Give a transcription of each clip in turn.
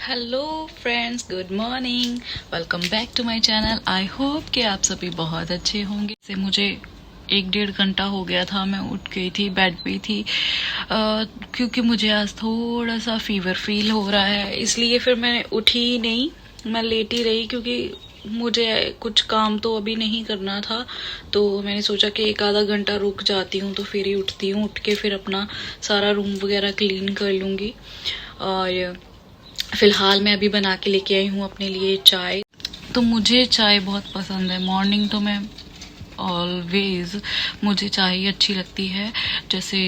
Hello friends, good morning. Welcome back to my channel. I hope कि आप सभी बहुत अच्छे होंगे। से मुझे 1-1.5 घंटा हो गया था, मैं उठ गई थी, बेड पे थी क्योंकि मुझे आज थोड़ा सा फीवर फील हो रहा है, इसलिए फिर मैं उठी ही नहीं, मैं लेटी रही क्योंकि मुझे कुछ काम तो अभी नहीं करना था। तो मैंने सोचा कि 1 आधा घंटा रुक जाती हूँ तो फिर ही उठती हूँ। उठ के फिर अपना सारा रूम वगैरह क्लीन कर लूँगी। और फिलहाल मैं अभी बना के लेके आई हूँ अपने लिए चाय। तो मुझे चाय बहुत पसंद है। मॉर्निंग तो मैं ऑलवेज मुझे चाय ही अच्छी लगती है। जैसे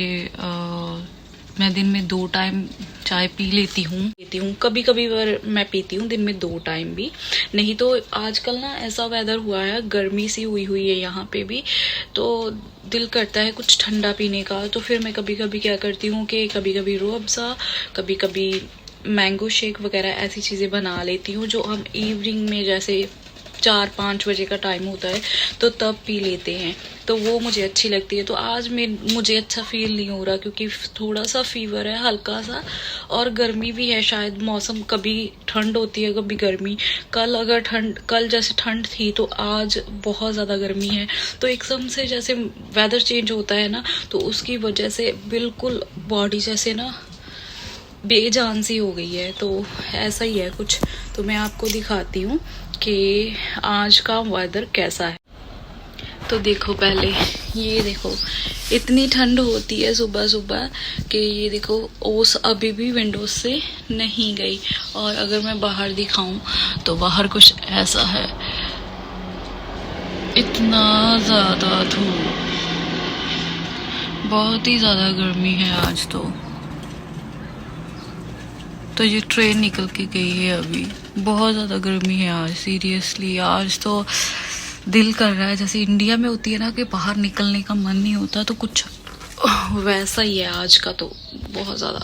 मैं दिन में 2 टाइम चाय पी लेती हूँ कभी कभी मैं पीती हूँ दिन में 2 टाइम भी। नहीं तो आजकल ना ऐसा वेदर हुआ है, गर्मी सी हुई हुई है यहाँ पे भी, तो दिल करता है कुछ ठंडा पीने का। तो फिर मैं कभी कभी क्या करती हूँ कि कभी कभी रूह अफ़ज़ा, कभी कभी मैंगो शेक वगैरह ऐसी चीज़ें बना लेती हूँ जो हम इवनिंग में जैसे 4-5 बजे का टाइम होता है तो तब पी लेते हैं। तो वो मुझे अच्छी लगती है। तो आज मुझे अच्छा फील नहीं हो रहा क्योंकि थोड़ा सा फीवर है हल्का सा, और गर्मी भी है। शायद मौसम कभी ठंड होती है कभी गर्मी। कल जैसे ठंड थी तो आज बहुत ज़्यादा गर्मी है। तो एकदम से जैसे वेदर चेंज होता है ना, तो उसकी वजह से बिल्कुल बॉडी जैसे ना बेजान सी हो गई है। तो ऐसा ही है कुछ। तो मैं आपको दिखाती हूँ कि आज का वेदर कैसा है। तो देखो, पहले ये देखो, इतनी ठंड होती है सुबह सुबह कि ये देखो ओस अभी भी विंडोज से नहीं गई। और अगर मैं बाहर दिखाऊं तो बाहर कुछ ऐसा है, इतना ज़्यादा धूप, बहुत ही ज़्यादा गर्मी है आज तो ये ट्रेन निकल के गई है अभी। बहुत ज़्यादा गर्मी है आज, सीरियसली। आज तो दिल कर रहा है जैसे इंडिया में होती है ना कि बाहर निकलने का मन नहीं होता, तो कुछ वैसा ही है आज का। तो बहुत ज़्यादा।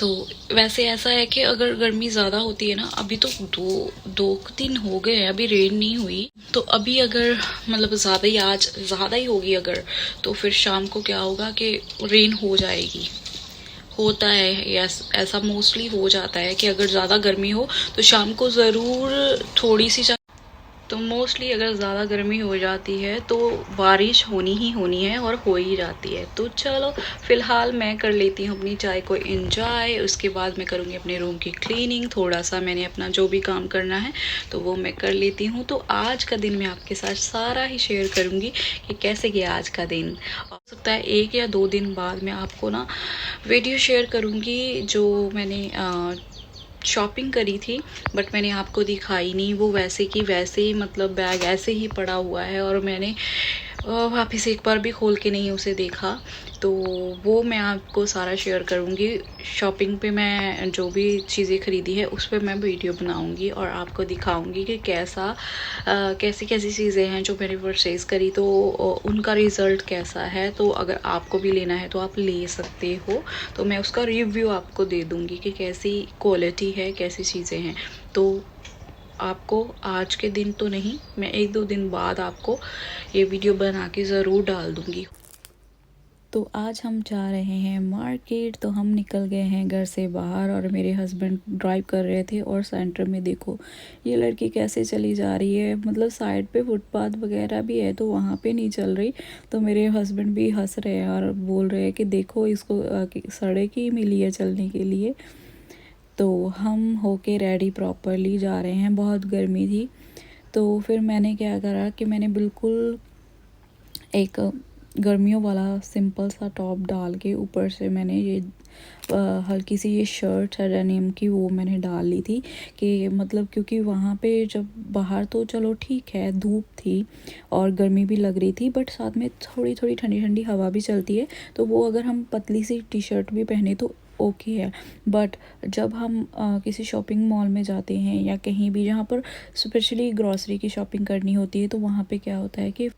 तो वैसे ऐसा है कि अगर गर्मी ज़्यादा होती है ना, अभी तो दो दिन हो गए हैं अभी रेन नहीं हुई, तो अभी अगर मतलब ज़्यादा ही आज ज़्यादा ही होगी अगर, तो फिर शाम को क्या होगा कि रेन हो जाएगी। होता है ऐसा मोस्टली हो जाता है कि अगर ज़्यादा गर्मी हो तो शाम को ज़रूर थोड़ी सी तो मोस्टली अगर ज़्यादा गर्मी हो जाती है तो बारिश होनी ही होनी है और हो ही जाती है। तो चलो फ़िलहाल मैं कर लेती हूँ अपनी चाय को इंजॉय। उसके बाद मैं करूँगी अपने रूम की क्लीनिंग। थोड़ा सा मैंने अपना जो भी काम करना है तो वो मैं कर लेती हूँ। तो आज का दिन मैं आपके साथ सारा ही शेयर करूँगी कि कैसे गया आज का दिन। हो सकता है 1 या 2 दिन बाद मैं आपको ना वीडियो शेयर करूँगी जो मैंने शॉपिंग करी थी, बट मैंने आपको दिखाई नहीं। वो वैसे की वैसे ही, मतलब बैग ऐसे ही पड़ा हुआ है और मैंने वापस एक बार भी खोल के नहीं उसे देखा। तो वो मैं आपको सारा शेयर करूँगी। शॉपिंग पे मैं जो भी चीज़ें ख़रीदी है उस पर मैं वीडियो बनाऊँगी और आपको दिखाऊँगी कि कैसी कैसी चीज़ें हैं जो मैंने परचेज़ करी, तो उनका रिज़ल्ट कैसा है। तो अगर आपको भी लेना है तो आप ले सकते हो। तो मैं उसका रिव्यू आपको दे दूँगी कि कैसी क्वालिटी है, कैसी चीज़ें हैं। तो आपको आज के दिन तो नहीं, मैं 1-2 दिन बाद आपको ये वीडियो बना के ज़रूर डाल दूँगी। तो आज हम जा रहे हैं मार्केट। तो हम निकल गए हैं घर से बाहर और मेरे हस्बैंड ड्राइव कर रहे थे। और सेंटर में देखो ये लड़की कैसे चली जा रही है, मतलब साइड पे फुटपाथ वगैरह भी है तो वहाँ पे नहीं चल रही। तो मेरे हस्बैंड भी हंस रहे हैं और बोल रहे हैं कि देखो इसको सड़क ही मिली है चलने के लिए। तो हम होके रेडी प्रॉपरली जा रहे हैं, बहुत गर्मी थी। तो फिर मैंने क्या करा कि मैंने बिल्कुल एक गर्मियों वाला सिंपल सा टॉप डाल के ऊपर से मैंने ये हल्की सी ये शर्ट है डेनिम की, वो मैंने डाल ली थी कि मतलब क्योंकि वहाँ पे जब बाहर तो चलो ठीक है धूप थी और गर्मी भी लग रही थी, बट साथ में थोड़ी थोड़ी ठंडी ठंडी हवा भी चलती है। तो वो अगर हम पतली सी टी शर्ट भी पहने तो ओके है। बट जब हम किसी शॉपिंग मॉल में जाते हैं या कहीं भी जहाँ पर स्पेशली ग्रॉसरी की शॉपिंग करनी होती है, तो वहाँ पे क्या होता है कि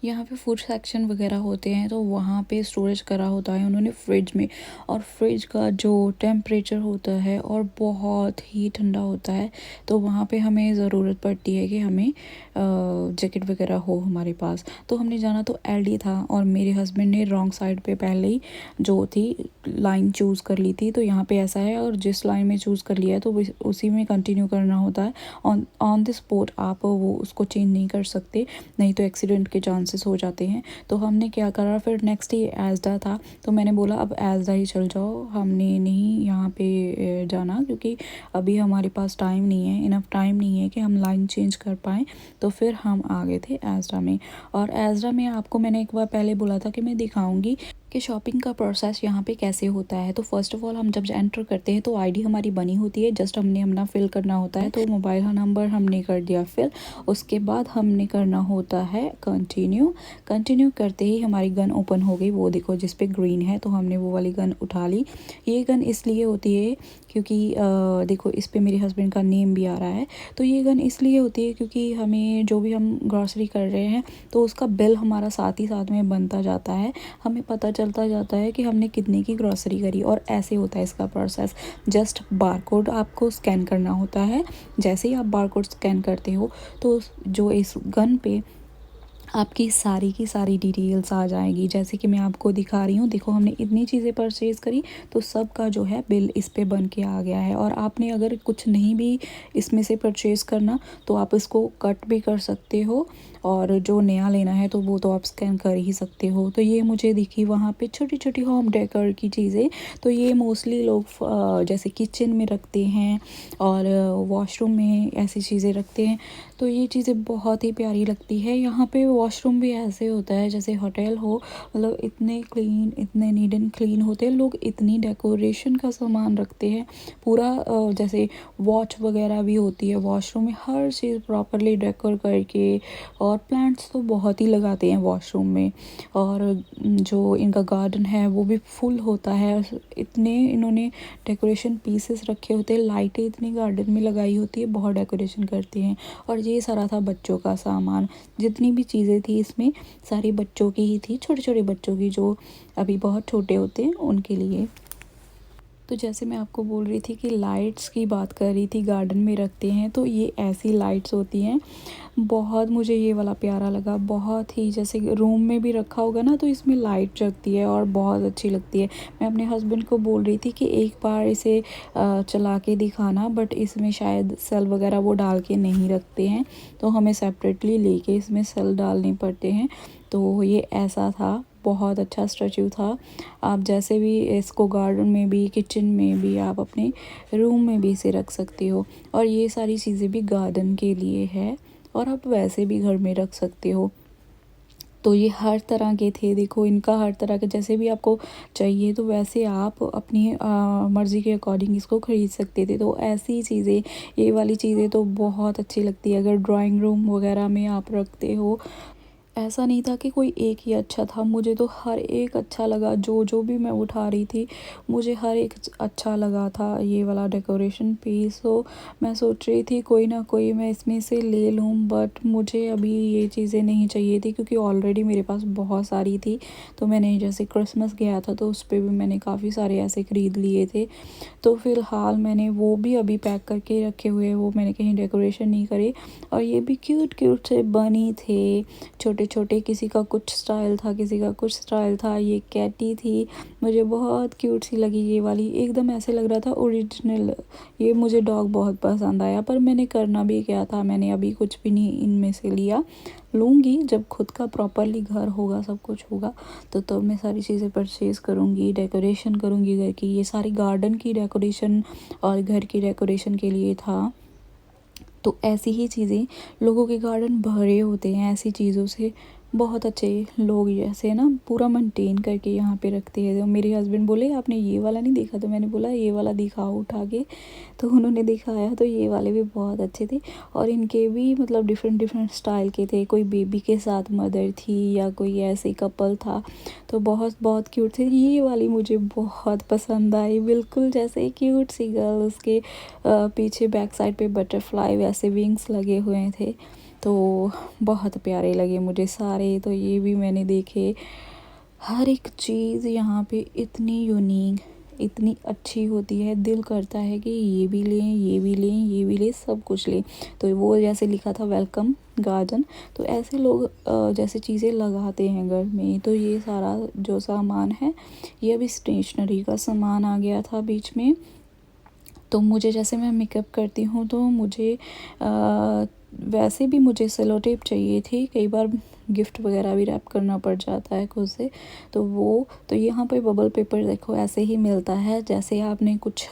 यहाँ पे फूड सेक्शन वगैरह होते हैं तो वहाँ पे स्टोरेज करा होता है उन्होंने फ्रिज में, और फ्रिज का जो टेम्परेचर होता है और बहुत ही ठंडा होता है, तो वहाँ पे हमें ज़रूरत पड़ती है कि हमें जैकेट वगैरह हो हमारे पास। तो हमने जाना तो एलडी था, और मेरे हस्बैंड ने रॉन्ग साइड पे पहले ही जो थी लाइन चूज़ कर ली थी। तो यहाँ पे ऐसा है, और जिस लाइन में चूज़ कर लिया है तो उसी में कंटिन्यू करना होता है। ऑन द स्पॉट आप वो उसको चेंज नहीं कर सकते, नहीं तो एक्सीडेंट के चांसेस हो जाते हैं। तो हमने क्या करा, फिर नेक्स्ट ही एजडा था, तो मैंने बोला अब एजडा ही चल जाओ, हमने नहीं यहाँ पे जाना, क्योंकि अभी हमारे पास टाइम नहीं है, इनफ टाइम नहीं है कि हम लाइन चेंज कर पाएँ। तो फिर हम आ गए थे एजडा में। और एजडा में आपको मैंने एक बार पहले बोला था कि मैं दिखाऊंगी कि शॉपिंग का प्रोसेस यहाँ पे कैसे होता है। तो फर्स्ट ऑफ ऑल हम जब एंटर करते हैं तो आईडी हमारी बनी होती है, जस्ट हमने अपना फिल करना होता है। तो मोबाइल नंबर हमने कर दिया फिल, उसके बाद हमने करना होता है कंटिन्यू करते ही हमारी गन ओपन हो गई, वो देखो जिस पे ग्रीन है, तो हमने वो वाली गन उठा ली। ये गन इसलिए होती है क्योंकि देखो इस पे मेरे हस्बैंड का नेम भी आ रहा है। तो ये गन इसलिए होती है क्योंकि हमें जो भी हम ग्रॉसरी कर रहे हैं तो उसका बिल हमारा साथ ही साथ में बनता जाता है, हमें पता चलता जाता है कि हमने कितने की ग्रॉसरी करी। और ऐसे होता है इसका प्रोसेस, जस्ट बारकोड आपको स्कैन करना होता है। जैसे ही आप बारकोड स्कैन करते हो तो जो इस गन पे आपकी सारी की सारी डिटेल्स आ जाएगी। जैसे कि मैं आपको दिखा रही हूँ, देखो हमने इतनी चीज़ें परचेज़ करी तो सब का जो है बिल इस पे बन के आ गया है। और आपने अगर कुछ नहीं भी इसमें से परचेज़ करना तो आप इसको कट भी कर सकते हो, और जो नया लेना है तो वो तो आप स्कैन कर ही सकते हो। तो ये मुझे दिखी वहाँ पे छोटी छोटी होम डेकोर की चीज़ें, तो ये मोस्टली लोग जैसे किचन में रखते हैं और वॉशरूम में ऐसी चीज़ें रखते हैं। तो ये चीज़ें बहुत ही प्यारी लगती है। यहाँ पे वॉशरूम भी ऐसे होता है जैसे होटल हो, मतलब इतने क्लीन, इतने नीट एंड क्लीन होते हैं लोग, इतनी डेकोरेशन का सामान रखते हैं पूरा। जैसे वॉच वगैरह भी होती है वॉशरूम में, हर चीज़ प्रॉपरली डेकोर करके, और प्लांट्स तो बहुत ही लगाते हैं वॉशरूम में। और जो इनका गार्डन है वो भी फुल होता है, इतने इन्होंने डेकोरेशन पीसेस रखे होते हैं, लाइटें इतनी गार्डन में लगाई होती है, बहुत डेकोरेशन करते हैं। और ये सारा था बच्चों का सामान, जितनी भी चीज़ें थी इसमें सारी बच्चों की ही थी, छोटे छोटे बच्चों की जो अभी बहुत छोटे होते हैं उनके लिए। तो जैसे मैं आपको बोल रही थी कि लाइट्स की बात कर रही थी, गार्डन में रखते हैं तो ये ऐसी लाइट्स होती हैं। बहुत मुझे ये वाला प्यारा लगा, बहुत ही, जैसे रूम में भी रखा होगा ना तो इसमें लाइट जगती है और बहुत अच्छी लगती है। मैं अपने हस्बैंड को बोल रही थी कि एक बार इसे चला के दिखाना, बट इसमें शायद सेल वगैरह वो डाल के नहीं रखते हैं, तो हमें सेपरेटली लेके इसमें सेल डालने पड़ते हैं। तो ये ऐसा था, बहुत अच्छा स्टैचू था। आप जैसे भी इसको गार्डन में भी, किचन में भी, आप अपने रूम में भी इसे रख सकते हो। और ये सारी चीज़ें भी गार्डन के लिए है, और आप वैसे भी घर में रख सकते हो। तो ये हर तरह के थे, देखो इनका हर तरह के, जैसे भी आपको चाहिए तो वैसे आप अपनी मर्ज़ी के अकॉर्डिंग इसको ख़रीद सकते थे। तो ऐसी चीज़ें, ये वाली चीज़ें तो बहुत अच्छी लगती है अगर ड्राइंग रूम वगैरह में आप रखते हो। ऐसा नहीं था कि कोई एक ही अच्छा था, मुझे तो हर एक अच्छा लगा, जो जो भी मैं उठा रही थी मुझे हर एक अच्छा लगा था ये वाला डेकोरेशन पीस। तो मैं सोच रही थी कोई ना कोई मैं इसमें से ले लूँ, बट मुझे अभी ये चीज़ें नहीं चाहिए थी क्योंकि ऑलरेडी मेरे पास बहुत सारी थी। तो मैंने जैसे क्रिसमस गया था तो उस पर भी मैंने काफ़ी सारे ऐसे ख़रीद लिए थे। तो फ़िलहाल मैंने वो भी अभी पैक करके रखे हुए, वो मैंने कहीं डेकोरेशन नहीं करे। और ये भी क्यूट क्यूट से बनी थे, छोटे छोटे, किसी का कुछ स्टाइल था, किसी का कुछ स्टाइल था। ये कैटी थी, मुझे बहुत क्यूट सी लगी ये वाली, एकदम ऐसे लग रहा था ओरिजिनल। ये मुझे डॉग बहुत पसंद आया, पर मैंने करना भी क्या था, मैंने अभी कुछ भी नहीं इनमें से लिया। लूँगी जब खुद का प्रॉपरली घर होगा, सब कुछ होगा, तो मैं सारी चीज़ें परचेज़ करूँगी, डेकोरेशन करूँगी घर की। ये सारी गार्डन की डेकोरेशन और घर की डेकोरेशन के लिए था। तो ऐसी ही चीज़ें, लोगों के गार्डन भरे होते हैं ऐसी चीज़ों से, बहुत अच्छे लोग जैसे ना पूरा मेंटेन करके यहाँ पे रखते हैं। तो मेरे हस्बैंड बोले आपने ये वाला नहीं देखा, तो मैंने बोला ये वाला दिखाओ उठा के, तो उन्होंने दिखाया, तो ये वाले भी बहुत अच्छे थे। और इनके भी मतलब डिफरेंट डिफरेंट स्टाइल के थे, कोई बेबी के साथ मदर थी या कोई ऐसे कपल था, तो बहुत बहुत क्यूट थे। ये वाली मुझे बहुत पसंद आई, बिल्कुल जैसे क्यूट सी गर्ल, उसके पीछे बैक साइड पे बटरफ्लाई वैसे विंग्स लगे हुए थे। तो बहुत प्यारे लगे मुझे सारे। तो ये भी मैंने देखे, हर एक चीज़ यहाँ पे इतनी यूनिक, इतनी अच्छी होती है, दिल करता है कि ये भी लें, ये भी लें, ये भी लें, सब कुछ लें। तो वो जैसे लिखा था वेलकम गार्डन, तो ऐसे लोग जैसे चीज़ें लगाते हैं घर में। तो ये सारा जो सामान है, ये अभी स्टेशनरी का सामान आ गया था बीच में। तो मुझे जैसे मैं मेकअप करती हूँ तो मुझे वैसे भी मुझे सेलो टेप चाहिए थी, कई बार गिफ्ट वगैरह भी रैप करना पड़ जाता है खुद से। तो यहाँ पे बबल पेपर देखो ऐसे ही मिलता है, जैसे आपने कुछ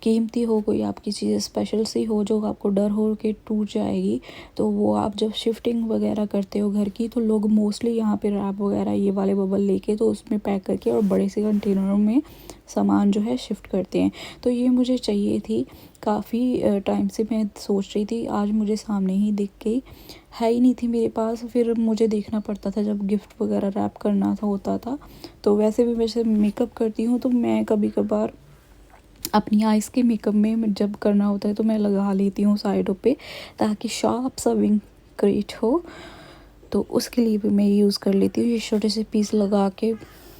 कीमती हो, कोई आपकी चीज़ स्पेशल सी हो जो आपको डर हो कि टूट जाएगी, तो वो आप जब शिफ्टिंग वगैरह करते हो घर की, तो लोग मोस्टली यहाँ पे रैप वगैरह ये वाले बबल लेके तो उसमें पैक करके और बड़े से कंटेनरों में सामान जो है शिफ्ट करते हैं। तो ये मुझे चाहिए थी, काफ़ी टाइम से मैं सोच रही थी, आज मुझे सामने ही दिख गई। है ही नहीं थी मेरे पास, फिर मुझे देखना पड़ता था जब गिफ्ट वगैरह रैप करना था होता था। तो वैसे भी वैसे मेकअप करती हूँ तो मैं कभी कभार अपनी आइज़ के मेकअप में जब करना होता है तो मैं लगा लेती हूँ साइडों पे, ताकि शार्प सा विंग क्रिएट हो। तो उसके लिए भी मैं यूज़ कर लेती हूँ, ये छोटे से पीस लगा के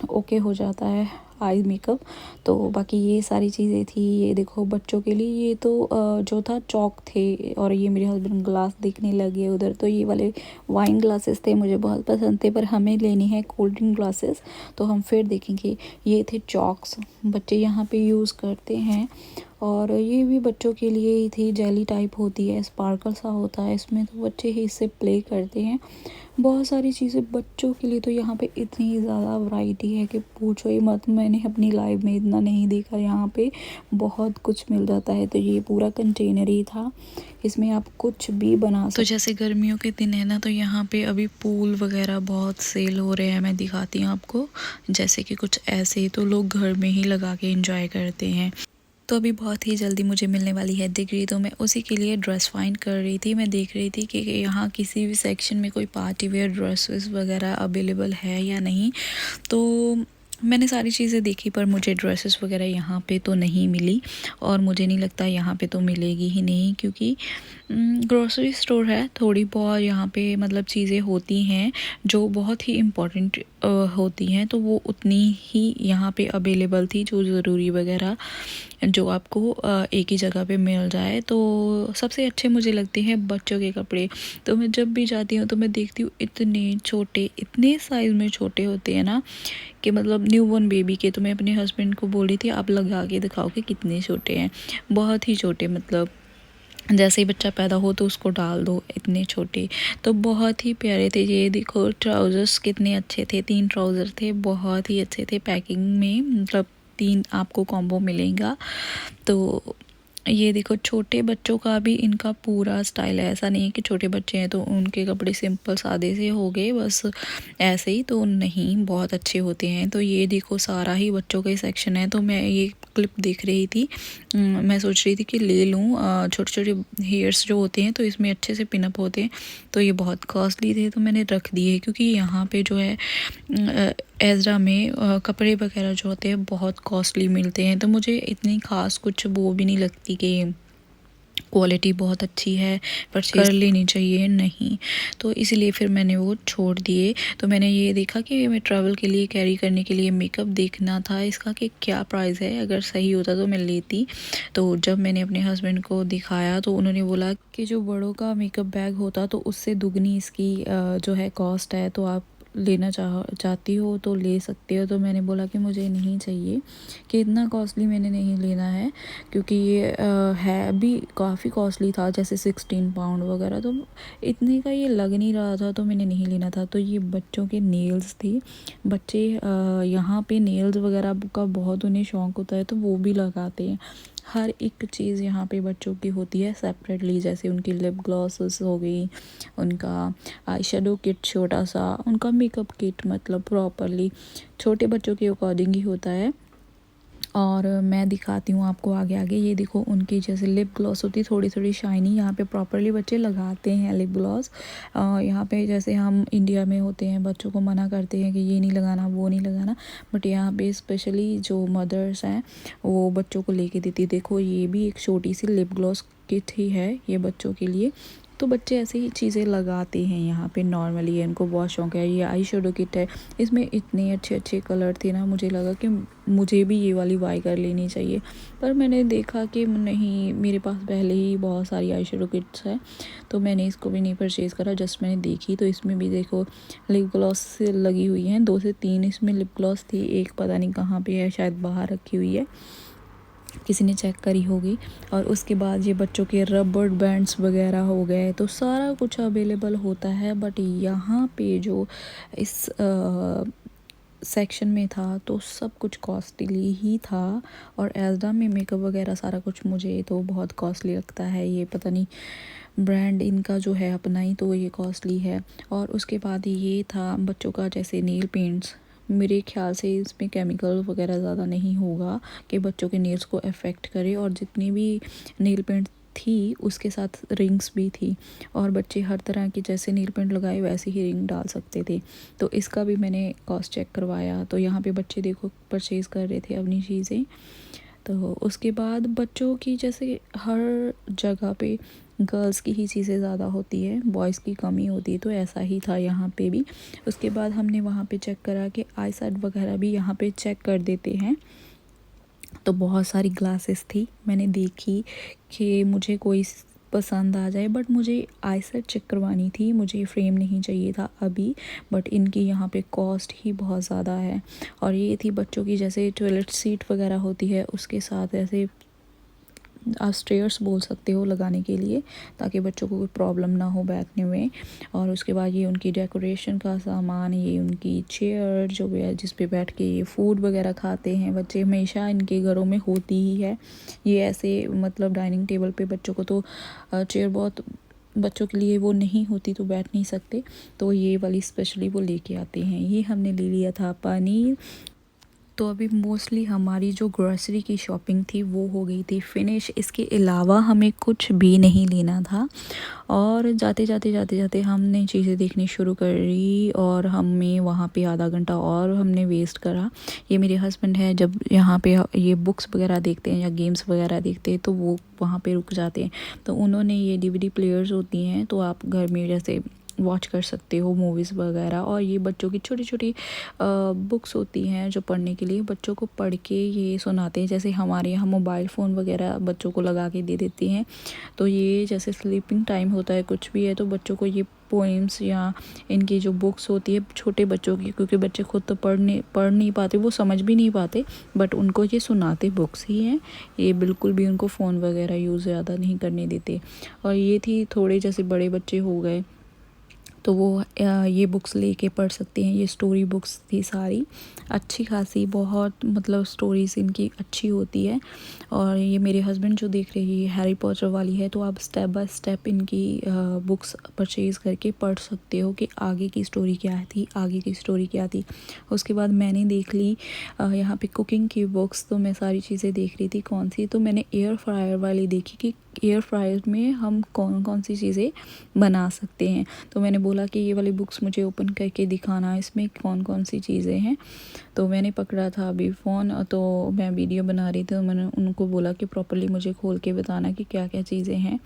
ओके हो जाता है आई मेकअप। तो बाकी ये सारी चीज़ें थी। ये देखो बच्चों के लिए, ये तो जो था चौक थे, और ये मेरे हस्बैंड ग्लास देखने लगे उधर। तो ये वाले वाइन ग्लासेस थे, मुझे बहुत पसंद थे, पर हमें लेनी है कोल्ड ड्रिंक ग्लासेस, तो हम फिर देखेंगे। ये थे चॉक्स, बच्चे यहाँ पे यूज़ करते हैं। और ये भी बच्चों के लिए ही थी, जेली टाइप होती है, स्पार्कल सा होता है इसमें, तो बच्चे ही इससे प्ले करते हैं। बहुत सारी चीज़ें बच्चों के लिए, तो यहाँ पे इतनी ज़्यादा वैरायटी है कि पूछो ही मत। मैंने अपनी लाइफ में इतना नहीं देखा, यहाँ पे बहुत कुछ मिल जाता है। तो ये पूरा कंटेनर ही था, इसमें आप कुछ भी बना तो सकते। जैसे गर्मियों के दिन है ना, तो यहाँ पे अभी पूल वगैरह बहुत सेल हो रहे हैं, मैं दिखाती हूँ आपको। जैसे कि कुछ ऐसे तो लोग घर में ही लगा के एंजॉय करते हैं। तो अभी बहुत ही जल्दी मुझे मिलने वाली है डिग्री, तो मैं उसी के लिए ड्रेस फाइंड कर रही थी। मैं देख रही थी कि यहाँ किसी भी सेक्शन में कोई पार्टी वेयर ड्रेसेस वगैरह अवेलेबल है या नहीं। तो मैंने सारी चीज़ें देखी, पर मुझे ड्रेसेस वगैरह यहाँ पे तो नहीं मिली, और मुझे नहीं लगता यहाँ पे तो मिलेगी ही नहीं, क्योंकि ग्रोसरी स्टोर है। थोड़ी बहुत यहाँ पे मतलब चीज़ें होती हैं जो बहुत ही इम्पोर्टेंट होती हैं, तो वो उतनी ही यहाँ पे अवेलेबल थी, जो ज़रूरी वगैरह जो आपको एक ही जगह पे मिल जाए। तो सबसे अच्छे मुझे लगते हैं बच्चों के कपड़े। तो मैं जब भी जाती हूँ तो मैं देखती हूँ इतने छोटे, इतने साइज़ में छोटे होते हैं ना, कि मतलब न्यू बॉर्न बेबी के। तो मैं अपने हस्बैंड को बोल रही थी, आप लगा के दिखाओ कि कितने छोटे हैं। बहुत ही छोटे, मतलब जैसे ही बच्चा पैदा हो तो उसको डाल दो, इतने छोटे। तो बहुत ही प्यारे थे। ये देखो ट्राउज़र्स कितने अच्छे थे, 3 ट्राउज़र थे, बहुत ही अच्छे थे पैकिंग में, मतलब 3 आपको कॉम्बो मिलेगा। तो ये देखो छोटे बच्चों का भी इनका पूरा स्टाइल है। ऐसा नहीं है कि छोटे बच्चे हैं तो उनके कपड़े सिंपल सादे से हो गए बस ऐसे ही, तो नहीं, बहुत अच्छे होते हैं। तो ये देखो सारा ही बच्चों का ही सेक्शन है। तो मैं ये क्लिप देख रही थी, मैं सोच रही थी कि ले लूँ। छोटे छोटे हेयर्स जो होते हैं तो इसमें अच्छे से पिनअप होते हैं। तो ये बहुत कॉस्टली थे, तो मैंने रख दिए, क्योंकि यहाँ पे जो है एज़रा में कपड़े वगैरह जो होते हैं बहुत कॉस्टली मिलते हैं। तो मुझे इतनी ख़ास कुछ वो भी नहीं लगती कि क्वालिटी बहुत अच्छी है परचेज कर लेनी चाहिए, नहीं। तो इसलिए फिर मैंने वो छोड़ दिए। तो मैंने ये देखा कि मैं ट्रैवल के लिए कैरी करने के लिए मेकअप देखना था इसका कि क्या प्राइस है, अगर सही होता तो मैं लेती। तो जब मैंने अपने हस्बैंड को दिखाया तो उन्होंने बोला कि जो बड़ों का मेकअप बैग होता तो उससे दुगनी इसकी जो है कॉस्ट है, तो आप लेना चाहती हो तो ले सकते हो। तो मैंने बोला कि मुझे नहीं चाहिए, कि इतना कॉस्टली मैंने नहीं लेना है, क्योंकि ये है भी काफ़ी कॉस्टली था, जैसे 16 पाउंड वगैरह, तो इतने का ये लग नहीं रहा था, तो मैंने नहीं लेना था। तो ये बच्चों के नेल्स थे, बच्चे यहाँ पे नेल्स वगैरह का बहुत उन्हें शौक़ होता है, तो वो भी लगाते हैं। हर एक चीज़ यहाँ पे बच्चों की होती है सेपरेटली, जैसे उनकी लिप ग्लॉसेस हो गई, उनका आई शेडो किट छोटा सा, उनका मेकअप किट, मतलब प्रॉपरली छोटे बच्चों के अकॉर्डिंग ही होता है। और मैं दिखाती हूँ आपको आगे आगे। ये देखो उनकी जैसे लिप ग्लॉस होती है थोड़ी थोड़ी शाइनी, यहाँ पे प्रॉपरली बच्चे लगाते हैं लिप ग्लॉस। यहाँ पे जैसे हम इंडिया में होते हैं बच्चों को मना करते हैं कि ये नहीं लगाना, वो नहीं लगाना, बट यहाँ पे स्पेशली जो मदर्स हैं वो बच्चों को लेके देती। देखो ये भी एक छोटी सी लिप ग्लॉस किट ही है ये बच्चों के लिए, तो बच्चे ऐसे ही चीज़ें लगाते हैं यहाँ पे नॉर्मली, इनको बहुत शौक है। ये आई शेडो किट है, इसमें इतने अच्छे अच्छे कलर थे ना, मुझे लगा कि मुझे भी ये वाली बाय कर लेनी चाहिए, पर मैंने देखा कि नहीं, मेरे पास पहले ही बहुत सारी आई शेडो किट्स है, तो मैंने इसको भी नहीं परचेज़ करा। जस्ट मैंने देखी तो इसमें भी देखो लिप ग्लॉस लगी हुई हैं, 2 से 3 इसमें लिप ग्लॉस थी, एक पता नहीं कहाँ पे है, शायद बाहर रखी हुई है, किसी ने चेक करी होगी। और उसके बाद ये बच्चों के रबड़ बैंड्स वगैरह हो गए, तो सारा कुछ अवेलेबल होता है। बट यहाँ पे जो इस सेक्शन में था तो सब कुछ कॉस्टली ही था, और एल्डा में मेकअप वगैरह सारा कुछ मुझे तो बहुत कॉस्टली लगता है। ये पता नहीं ब्रांड इनका जो है अपना ही, तो ये कॉस्टली है। और उसके बाद ये था बच्चों का, जैसे नेल पेंट्स, मेरे ख्याल से इसमें केमिकल वगैरह ज़्यादा नहीं होगा कि बच्चों के नेल्स को अफेक्ट करे, और जितनी भी नेल पेंट थी उसके साथ रिंग्स भी थी, और बच्चे हर तरह की जैसे नेल पेंट लगाए वैसे ही रिंग डाल सकते थे। तो इसका भी मैंने कॉस्ट चेक करवाया, तो यहाँ पे बच्चे देखो परचेज़ कर रहे थे अपनी चीज़ें। तो उसके बाद बच्चों की जैसे हर जगह पे गर्ल्स की ही चीज़ें ज़्यादा होती है, बॉयज़ की कमी होती है, तो ऐसा ही था यहाँ पे भी। उसके बाद हमने वहाँ पे चेक करा कि आई सेट वगैरह भी यहाँ पे चेक कर देते हैं, तो बहुत सारी ग्लासेस थी। मैंने देखी कि मुझे कोई पसंद आ जाए, बट मुझे आई सेट चेक करवानी थी, मुझे फ्रेम नहीं चाहिए था अभी। बट इनकी यहाँ पे कॉस्ट ही बहुत ज़्यादा है। और ये थी बच्चों की जैसे टॉयलेट सीट वगैरह होती है, उसके साथ ऐसे स्टेयर्स बोल सकते हो लगाने के लिए, ताकि बच्चों को कोई प्रॉब्लम ना हो बैठने में। और उसके बाद ये उनकी डेकोरेशन का सामान, ये उनकी चेयर जो है जिस पे बैठ के ये फूड वगैरह खाते हैं बच्चे, हमेशा इनके घरों में होती ही है। ये ऐसे मतलब डाइनिंग टेबल पे बच्चों को तो चेयर बहुत बच्चों के लिए वो नहीं होती, तो बैठ नहीं सकते, तो ये वाली स्पेशली वो लेके आते हैं। ये हमने ले लिया था पनीर। तो अभी मोस्टली हमारी जो ग्रॉसरी की शॉपिंग थी वो हो गई थी फिनिश। इसके अलावा हमें कुछ भी नहीं लेना था, और जाते जाते हमने चीज़ें देखनी शुरू करी, और हमें वहाँ पे आधा घंटा और हमने वेस्ट करा। ये मेरे हस्बैंड है, जब यहाँ पे ये बुक्स वगैरह देखते हैं या गेम्स वगैरह देखते हैं तो वो वहाँ पे रुक जाते हैं। तो उन्होंने ये डीवीडी प्लेयर्स होती हैं, तो आप घर में जैसे वॉच कर सकते हो मूवीज़ वगैरह। और ये बच्चों की छोटी छोटी बुक्स होती हैं जो पढ़ने के लिए, बच्चों को पढ़ के ये सुनाते हैं। जैसे हमारे यहाँ मोबाइल फ़ोन वगैरह बच्चों को लगा के दे देती हैं, तो ये जैसे स्लीपिंग टाइम होता है कुछ भी है, तो बच्चों को ये पोएम्स या इनकी जो बुक्स होती है छोटे बच्चों की, क्योंकि बच्चे खुद तो पढ़ नहीं पाते, वो समझ भी नहीं पाते, बट उनको ये सुनाते बुक्स ही हैं। ये बिल्कुल भी उनको फ़ोन वगैरह यूज़ ज़्यादा नहीं करने देते। और ये थी थोड़े जैसे बड़े बच्चे हो गए तो वो ये बुक्स लेके पढ़ सकते हैं। ये स्टोरी बुक्स थी सारी, अच्छी खासी, बहुत मतलब स्टोरीज़ इनकी अच्छी होती है। और ये मेरे हस्बैंड जो देख रही है हैरी पॉटर वाली है, तो आप स्टेप बाय स्टेप इनकी बुक्स परचेज़ करके पढ़ सकते हो कि आगे की स्टोरी क्या थी, आगे की स्टोरी क्या थी। उसके बाद मैंने देख ली यहाँ पे कुकिंग की बुक्स, तो मैं सारी चीज़ें देख रही थी कौन सी, तो मैंने एयर फ्रायर वाली देखी कि एयर फ्रायर में हम कौन कौन सी चीज़ें बना सकते हैं। तो मैंने बोला कि ये वाली बुक्स मुझे ओपन करके दिखाना, इसमें कौन कौन सी चीज़ें हैं। तो मैंने पकड़ा था अभी फ़ोन, तो मैं वीडियो बना रही थी, तो मैंने उनको बोला कि प्रॉपर्ली मुझे खोल के बताना कि क्या क्या चीज़ें हैं।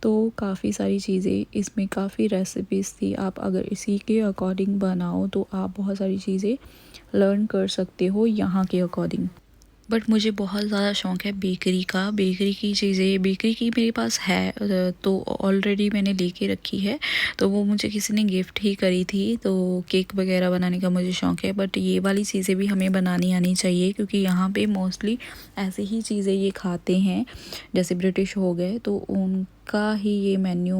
तो काफ़ी सारी चीज़ें इसमें, काफ़ी रेसिपीज़ थी। आप अगर इसी के अकॉर्डिंग बनाओ तो आप बहुत सारी चीज़ें लर्न कर सकते हो यहाँ के अकॉर्डिंग। बट मुझे बहुत ज़्यादा शौक़ है बेकरी का, बेकरी की चीज़ें, बेकरी की मेरे पास है तो ऑलरेडी मैंने लेके रखी है, तो वो मुझे किसी ने गिफ्ट ही करी थी। तो केक वगैरह बनाने का मुझे शौक़ है, बट ये वाली चीज़ें भी हमें बनानी आनी चाहिए, क्योंकि यहाँ पे मोस्टली ऐसे ही चीज़ें ये खाते हैं। जैसे ब्रिटिश हो गए तो उनका ही ये मेन्यू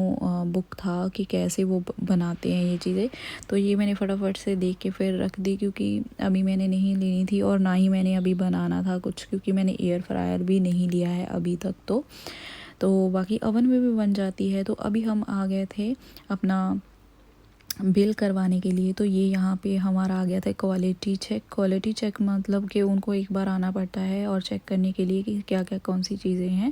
बुक था कि कैसे वो बनाते हैं ये चीज़ें। तो ये मैंने फटाफट से देख के फिर रख दी, क्योंकि अभी मैंने नहीं लेनी थी और ना ही मैंने अभी बनाना था कुछ, क्योंकि मैंने एयर फ्रायर भी नहीं लिया है अभी तक। तो बाकी ओवन में भी बन जाती है। तो अभी हम आ गए थे अपना बिल करवाने के लिए। तो ये यहाँ पे हमारा आ गया था क्वालिटी चेक मतलब कि उनको एक बार आना पड़ता है और चेक करने के लिए कि क्या क्या कौन सी चीज़ें हैं,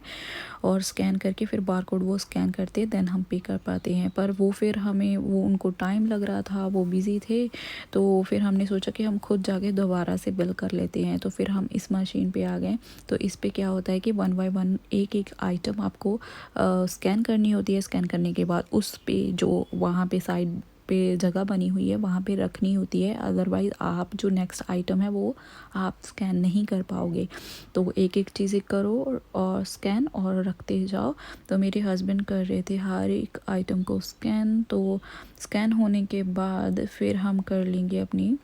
और स्कैन करके फिर बार कोड वो स्कैन करते देन हम पे कर पाते हैं। पर वो फिर हमें वो उनको टाइम लग रहा था, वो बिज़ी थे, तो फिर हमने सोचा कि हम खुद जाके दोबारा से बिल कर लेते हैं। तो फिर हम इस मशीन पे आ गए। तो इस पे क्या होता है कि 1 बाय 1 एक एक आइटम आपको स्कैन करनी होती है। स्कैन करने के बाद उस पे जो वहाँ पे साइड पे जगह बनी हुई है वहाँ पे रखनी होती है, अदरवाइज़ आप जो नेक्स्ट आइटम है वो आप स्कैन नहीं कर पाओगे। तो एक एक चीज़ें करो और स्कैन और रखते जाओ। तो मेरे हस्बैंड कर रहे थे हर एक आइटम को स्कैन। तो स्कैन होने के बाद फिर हम कर लेंगे अपनी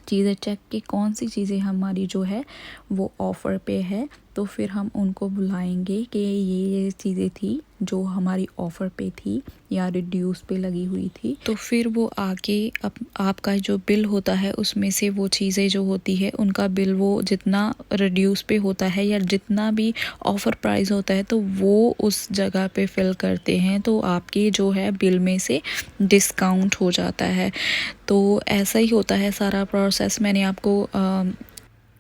चीज़ें चेक कि कौन सी चीज़ें हमारी जो है वो ऑफ़र पे है। तो फिर हम उनको बुलाएंगे कि ये चीज़ें थी जो हमारी ऑफ़र पे थी या रिड्यूस पे लगी हुई थी। तो फिर वो आके आपका जो बिल होता है उसमें से वो चीज़ें जो होती है उनका बिल वो जितना रिड्यूस पे होता है या जितना भी ऑफ़र प्राइस होता है तो वो उस जगह पे फिल करते हैं, तो आपके जो है बिल में से डिस्काउंट हो जाता है। तो ऐसा ही होता है सारा प्रोसेस। मैंने आपको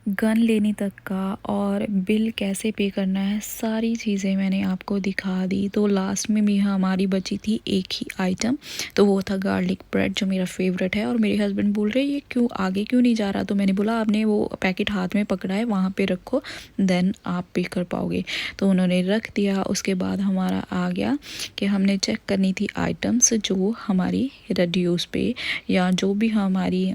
गन लेने तक का और बिल कैसे पे करना है सारी चीज़ें मैंने आपको दिखा दी। तो लास्ट में भी हमारी बची थी एक ही आइटम, तो वो था गार्लिक ब्रेड जो मेरा फेवरेट है। और मेरे हस्बैंड बोल रहे ये क्यों आगे क्यों नहीं जा रहा। तो मैंने बोला आपने वो पैकेट हाथ में पकड़ा है वहाँ पे रखो देन आप पे कर पाओगे। तो उन्होंने रख दिया। उसके बाद हमारा आ गया कि हमने चेक करनी थी आइटम्स जो हमारी रिड्यूस पे या जो भी हमारी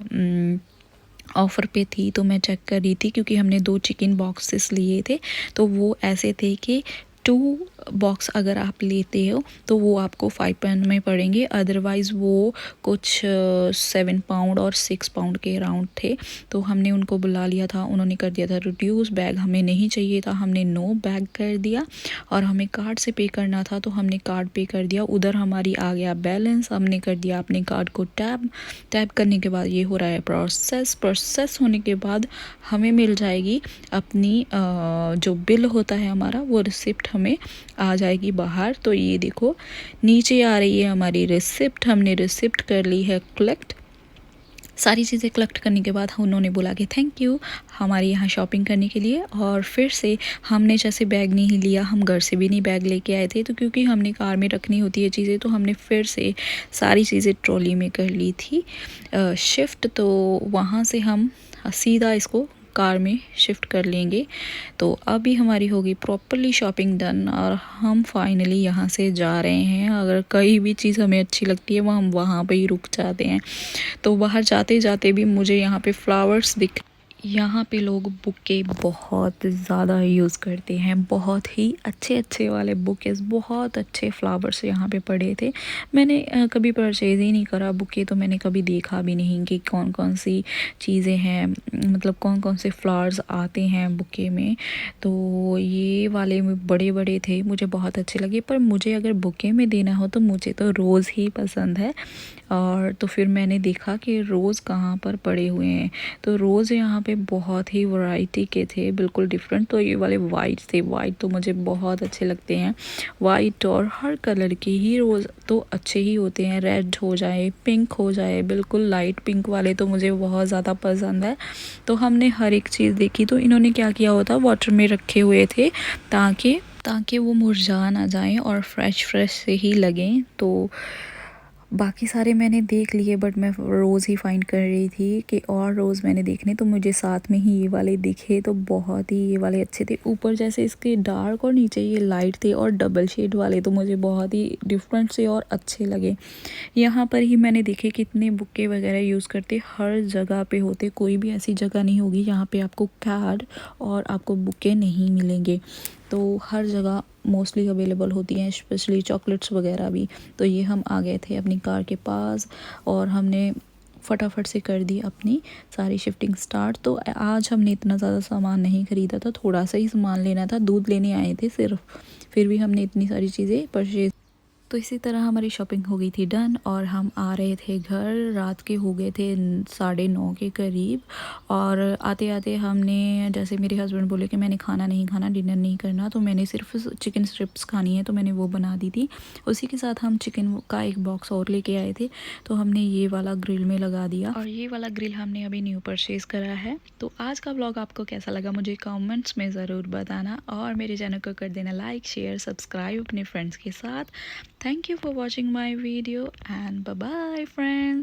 ऑफ़र पे थी। तो मैं चेक कर रही थी क्योंकि हमने 2 चिकन बॉक्सेस लिए थे। तो वो ऐसे थे कि 2 बॉक्स अगर आप लेते हो तो वो आपको 5 पाउंड में पड़ेंगे, अदरवाइज़ वो कुछ 7 पाउंड और 6 पाउंड के अराउंड थे। तो हमने उनको बुला लिया था, उन्होंने कर दिया था रिड्यूस। बैग हमें नहीं चाहिए था, हमने नो बैग कर दिया। और हमें कार्ड से पे करना था तो हमने कार्ड पे कर दिया। उधर हमारी आ गया बैलेंस, हमने कर दिया अपने कार्ड को टैप करने के बाद ये हो रहा है प्रोसेस होने के बाद हमें मिल जाएगी अपनी जो बिल होता है हमारा वो रिसिप्ट हमें आ जाएगी बाहर। तो ये देखो नीचे आ रही है हमारी रिसिप्ट, हमने रिसिप्ट कर ली है कलेक्ट। सारी चीज़ें कलेक्ट करने के बाद उन्होंने बोला कि थैंक यू हमारे यहाँ शॉपिंग करने के लिए। और फिर से हमने जैसे बैग नहीं लिया, हम घर से भी नहीं बैग लेके आए थे, तो क्योंकि हमने कार में रखनी होती है चीज़ें तो हमने फिर से सारी चीज़ें ट्रॉली में कर ली थी शिफ्ट। तो वहाँ से हम सीधा इसको कार में शिफ्ट कर लेंगे। तो अभी हमारी होगी प्रॉपरली शॉपिंग डन और हम फाइनली यहाँ से जा रहे हैं। अगर कोई भी चीज़ हमें अच्छी लगती है वो हम वहाँ पे ही रुक जाते हैं। तो बाहर जाते जाते भी मुझे यहाँ पे फ्लावर्स दिख, यहाँ पे लोग बुके बहुत ज़्यादा यूज़ करते हैं, बहुत ही अच्छे वाले बुकेस, बहुत अच्छे फ्लावर्स यहाँ पे पड़े थे। मैंने कभी परचेज़ ही नहीं करा बुके, तो मैंने कभी देखा भी नहीं कि कौन कौन सी चीज़ें हैं, मतलब कौन कौन से फ्लावर्स आते हैं बुके में। तो ये वाले बड़े बड़े थे, मुझे बहुत अच्छे लगे। पर मुझे अगर बुके में देना हो तो मुझे तो रोज़ ही पसंद है। और तो फिर मैंने देखा कि रोज़ कहाँ पर पड़े हुए हैं, तो रोज़ यहाँ पे बहुत ही वैरायटी के थे, बिल्कुल डिफरेंट। तो ये वाले वाइट थे, वाइट तो मुझे बहुत अच्छे लगते हैं। वाइट और हर कलर के ही रोज़ तो अच्छे ही होते हैं, रेड हो जाए, पिंक हो जाए, बिल्कुल लाइट पिंक वाले तो मुझे बहुत ज़्यादा पसंद है। तो हमने हर एक चीज़ देखी। तो इन्होंने क्या किया होता वाटर में रखे हुए थे ताकि वो मुरझा ना जाएं और फ्रेश से ही लगें। तो बाकी सारे मैंने देख लिए, बट मैं रोज़ ही फाइंड कर रही थी कि और रोज़ मैंने देखने, तो मुझे साथ में ही ये वाले दिखे। तो बहुत ही ये वाले अच्छे थे, ऊपर जैसे इसके डार्क और नीचे ये लाइट थे और डबल शेड वाले, तो मुझे बहुत ही डिफरेंट से और अच्छे लगे। यहाँ पर ही मैंने देखे कितने बुके वगैरह यूज़ करते, हर जगह पे होते, कोई भी ऐसी जगह नहीं होगी यहाँ पे आपको कार्ड और आपको बुके नहीं मिलेंगे। तो हर जगह मोस्टली अवेलेबल होती हैं, स्पेशली चॉकलेट्स वगैरह भी। तो ये हम आ गए थे अपनी कार के पास और हमने फटाफट से कर दी अपनी सारी शिफ्टिंग स्टार्ट। तो आज हमने इतना ज़्यादा सामान नहीं ख़रीदा था, थोड़ा सा ही सामान लेना था, दूध लेने आए थे सिर्फ, फिर भी हमने इतनी सारी चीज़ें परचेज तो इसी तरह हमारी शॉपिंग हो गई थी डन और हम आ रहे थे घर। रात के हो गए थे 9:30 के करीब और आते आते हमने, जैसे मेरे हस्बैंड बोले कि मैंने खाना नहीं खाना, डिनर नहीं करना, तो मैंने सिर्फ चिकन स्ट्रिप्स खानी है तो मैंने वो बना दी थी। उसी के साथ हम चिकन का एक बॉक्स और लेके आए थे तो हमने ये वाला ग्रिल में लगा दिया और ये वाला ग्रिल हमने अभी न्यू परचेज़ करा है। तो आज का व्लॉग आपको कैसा लगा मुझे कमेंट्स में ज़रूर बताना और मेरे चैनल को कर देना लाइक शेयर सब्सक्राइब अपने फ्रेंड्स के साथ। Thank you for watching my video and bye bye friends.